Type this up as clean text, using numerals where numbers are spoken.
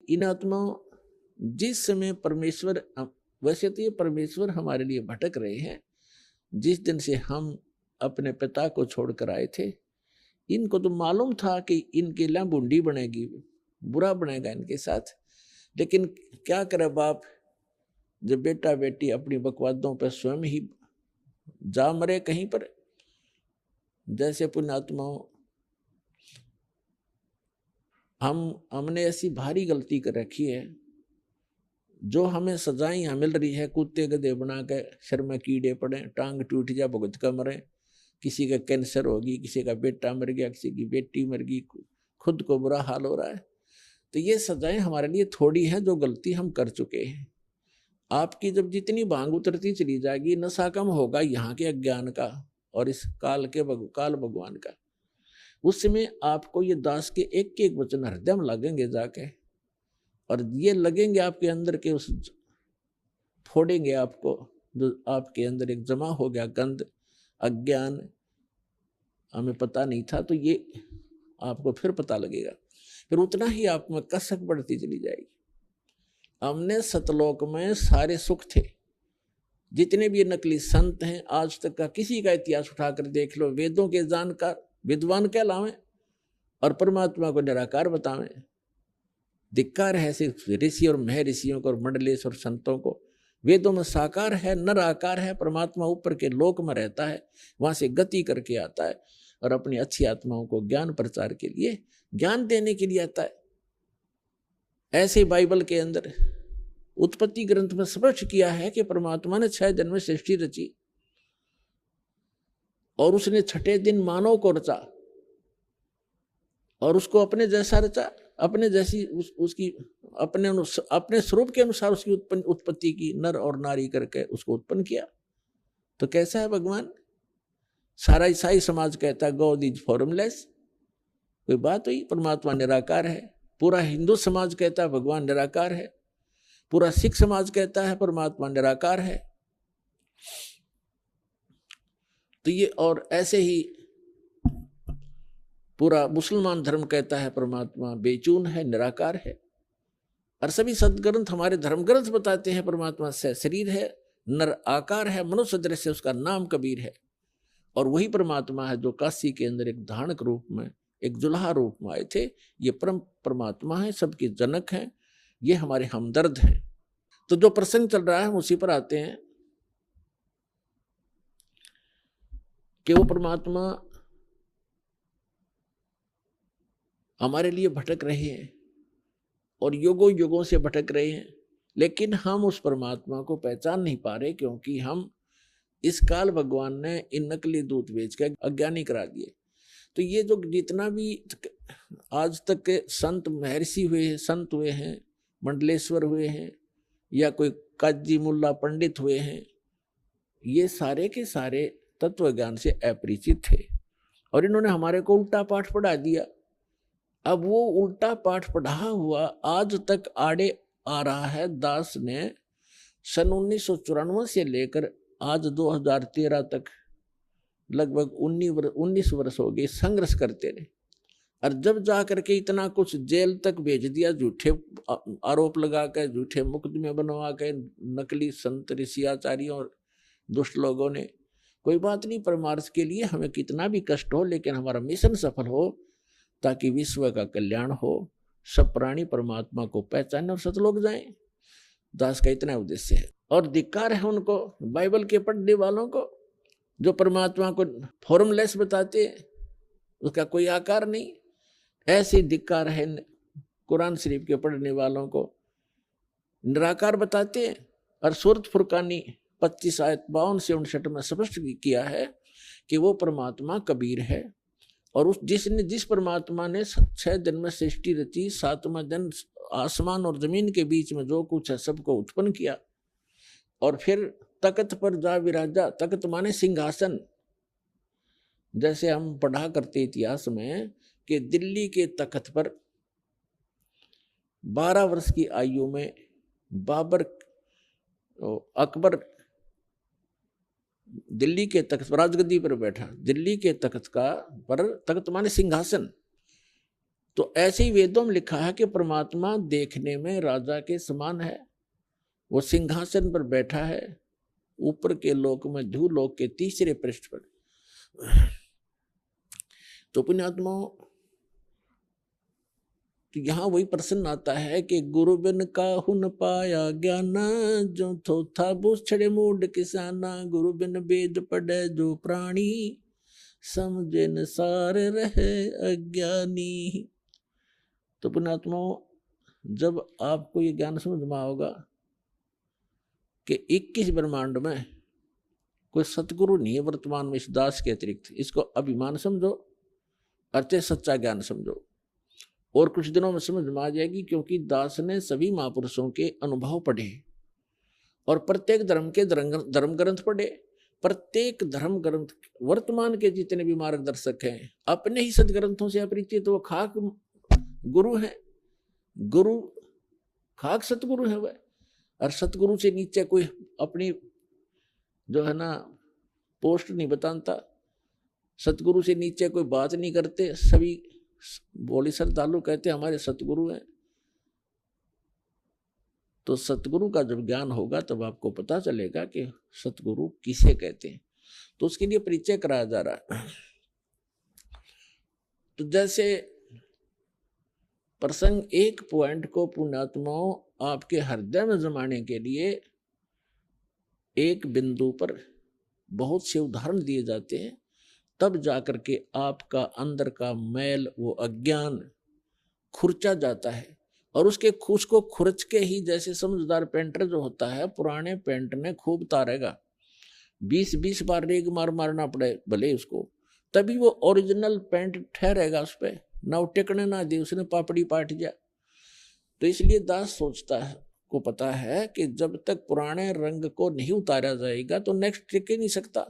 इन आत्माओं जिस समय परमेश्वर, वैसे तो ये परमेश्वर हमारे लिए भटक रहे हैं। जिस दिन से हम अपने पिता को छोड़कर आए थे, इनको तो मालूम था कि इनके लिए बूंदी बनेगी, बुरा बनेगा इनके साथ। लेकिन क्या करे बाप, जब बेटा बेटी अपनी बकवादों पर स्वयं ही जा मरे कहीं पर। जैसे पुण्यात्माओं, हमने ऐसी भारी गलती कर रखी है, जो हमें सजाएं यहाँ मिल रही है, कुत्ते गधे बना के सिर में कीड़े पड़े, टांग टूट जा, भुगत का मरे, किसी का कैंसर होगी, किसी का बेटा मर गया, किसी की बेटी मर गई, खुद को बुरा हाल हो रहा है। तो ये सजाएं हमारे लिए थोड़ी हैं, जो गलती हम कर चुके हैं। आपकी जब जितनी भांग उतरती चली जाएगी, नशा कम होगा यहाँ के अज्ञान का और इस काल भगवान का, उस समय आपको ये दास के एक एक वचन हृदय में लगेंगे जाके, और ये लगेंगे आपके अंदर के उस फोड़ेंगे आपको, जो आपके अंदर एक जमा हो गया गंध, अज्ञान, हमें पता नहीं था, तो ये आपको फिर पता लगेगा। फिर उतना ही आप में कसक बढ़ती चली जाएगी। हमने सतलोक में सारे सुख थे। जितने भी नकली संत हैं आज तक का, किसी का इतिहास उठाकर देख लो, वेदों के जानकार विद्वान कहलावें और परमात्मा को निराकार बतावें। धिक्कार है सिर्फ ऋषि और महर्षियों को और मंडलेश और संतों को। वेदों में साकार है, नर आकार है, परमात्मा ऊपर के लोक में रहता है, वहां से गति करके आता है और अपनी अच्छी आत्माओं को ज्ञान प्रचार के लिए, ज्ञान देने के लिए आता है। ऐसे बाइबल के अंदर उत्पत्ति ग्रंथ में स्पष्ट किया है कि परमात्मा ने 6 दिन में सृष्टि रची और उसने 6ठे दिन मानव को रचा और उसको अपने जैसा रचा, अपने जैसी उसकी अपने स्वरूप के अनुसार उसकी उत्पत्ति की, नर और नारी करके उसको उत्पन्न किया। तो कैसा है भगवान? सारा ईसाई समाज कहता है गॉड इज फॉर्मलेस, कोई बात हुई? परमात्मा निराकार है। पूरा हिंदू समाज कहता है भगवान निराकार है। पूरा सिख समाज कहता है परमात्मा निराकार है। तो ये, और ऐसे ही पूरा मुसलमान धर्म कहता है परमात्मा बेचून है, निराकार है। और सभी सदग्रंथ, हमारे धर्म ग्रंथ बताते हैं परमात्मा से शरीर है, नर आकार है, मनुष्य दृश्य, उसका नाम कबीर है। और वही परमात्मा है जो काशी के अंदर एक धानक रूप में, एक जुल्हा रूप में आए थे। ये परमात्मा है, सबके जनक हैं, ये हमारे हमदर्द हैं। तो जो प्रसंग चल रहा है हम उसी पर आते हैं कि वो परमात्मा हमारे लिए भटक रहे हैं और युगों युगों से भटक रहे हैं, लेकिन हम उस परमात्मा को पहचान नहीं पा रहे, क्योंकि हम इस काल भगवान ने इन नकली दूत बेच के अज्ञानी करा दिए। तो ये जो जितना भी आज तक के संत महर्षि हुए हैं, संत हुए हैं, मंडलेश्वर हुए हैं, या कोई काजी मुल्ला पंडित हुए हैं, ये सारे के सारे तत्व ज्ञान से अपरिचित थे और इन्होंने हमारे को उल्टा पाठ पढ़ा दिया। अब वो उल्टा पाठ पढ़ा हुआ आज तक आड़े आ रहा है। दास ने सन 1994 से लेकर आज 2013 तक लगभग 19 वर्ष हो गए संघर्ष करते रहे, और जब जा करके इतना कुछ जेल तक भेज दिया, झूठे आरोप लगा कर, झूठे मुकदमे बनवा के, नकली संत ऋषि आचार्यों और दुष्ट लोगों ने। कोई बात नहीं, परमार्थ के लिए हमें कितना भी कष्ट हो, लेकिन हमारा मिशन सफल हो, ताकि विश्व का कल्याण हो, सब प्राणी परमात्मा को पहचाने और सतलोक जाएं। दास का इतना उद्देश्य है। और धिक्कार है उनको, बाइबल के पढ़ने वालों को, जो परमात्मा को फॉर्मलेस बताते हैं, उसका कोई आकार नहीं। ऐसे धिक्कार है कुरान शरीफ के पढ़ने वालों को, निराकार बताते हैं। और सूरत फुरकानी 25 आयत 52 से 59 में स्पष्ट किया है कि वो परमात्मा कबीर है। और जिस परमात्मा ने 6 दिन में सृष्टि रची, 7वां दिन आसमान और जमीन के बीच में जो कुछ है सबको उत्पन्न किया, और फिर तख्त पर जा विराजा। तख्त माने सिंहासन। जैसे हम पढ़ा करते इतिहास में कि दिल्ली के तख्त पर 12 वर्ष की आयु में अकबर दिल्ली के तख्त राजगद्दी पर बैठा। दिल्ली के तख्त पर, तख्त माने सिंहासन, तो ऐसे ही वेदों में लिखा है कि परमात्मा देखने में राजा के समान है, वो सिंहासन पर बैठा है ऊपर के लोक में, धूलोक के तीसरे पृष्ठ पर। तो पुण्यात्माओं, तो यहाँ वही प्रश्न आता है कि गुरु बिन काहू न पाया ज्ञाना, जो थोथा बूझड़े मूड किसाना, गुरु बिन वेद पढ़े जो प्राणी, समझे न सार रहे अज्ञानी। तो पुण्यात्माओं, जब आपको ये ज्ञान समझ में होगा कि 21 ब्रह्मांड में कोई सतगुरु नहीं है वर्तमान में इस दास के अतिरिक्त, इसको अभिमान समझो, अर्थे सच्चा ज्ञान समझो। और कुछ दिनों में समझ में आ जाएगी, क्योंकि दास ने सभी महापुरुषों के अनुभव पढ़े और प्रत्येक धर्म के धर्म ग्रंथ पढ़े। प्रत्येक धर्म ग्रंथ, वर्तमान के जितने भी मार्गदर्शक हैं अपने ही सदग्रंथों से अपरिचित, वो खाक गुरु है, गुरु खाक सतगुरु है वह। और सतगुरु से नीचे कोई अपनी जो है ना पोस्ट नहीं बताता, सतगुरु से नीचे कोई बात नहीं करते, सभी बोली श्रद्धालु कहते हमारे सतगुरु हैं। तो सतगुरु का जब ज्ञान होगा तब आपको पता चलेगा कि सतगुरु किसे कहते हैं। तो उसके लिए परिचय कराया जा रहा है। तो जैसे प्रसंग एक पॉइंट को पुण्यात्माओं आपके हृदय में जमाने के लिए एक बिंदु पर बहुत से उदाहरण दिए जाते हैं, तब जाकर के आपका अंदर का मैल, वो अज्ञान खुरचा जाता है। और उसके खुश को खुरच के ही, जैसे समझदार पेंटर जो होता है, पुराने पेंट ने खूब तारेगा, 20-20 बार रेग मारना पड़े भले उसको, तभी वो ओरिजिनल पेंट ठहरेगा उस पर, ना वो टिकने ना दे, उसने पापड़ी पाट जा। तो इसलिए दास सोचता है, को पता है कि जब तक पुराने रंग को नहीं उतारा जाएगा तो नेक्स्ट टिक ही नहीं सकता।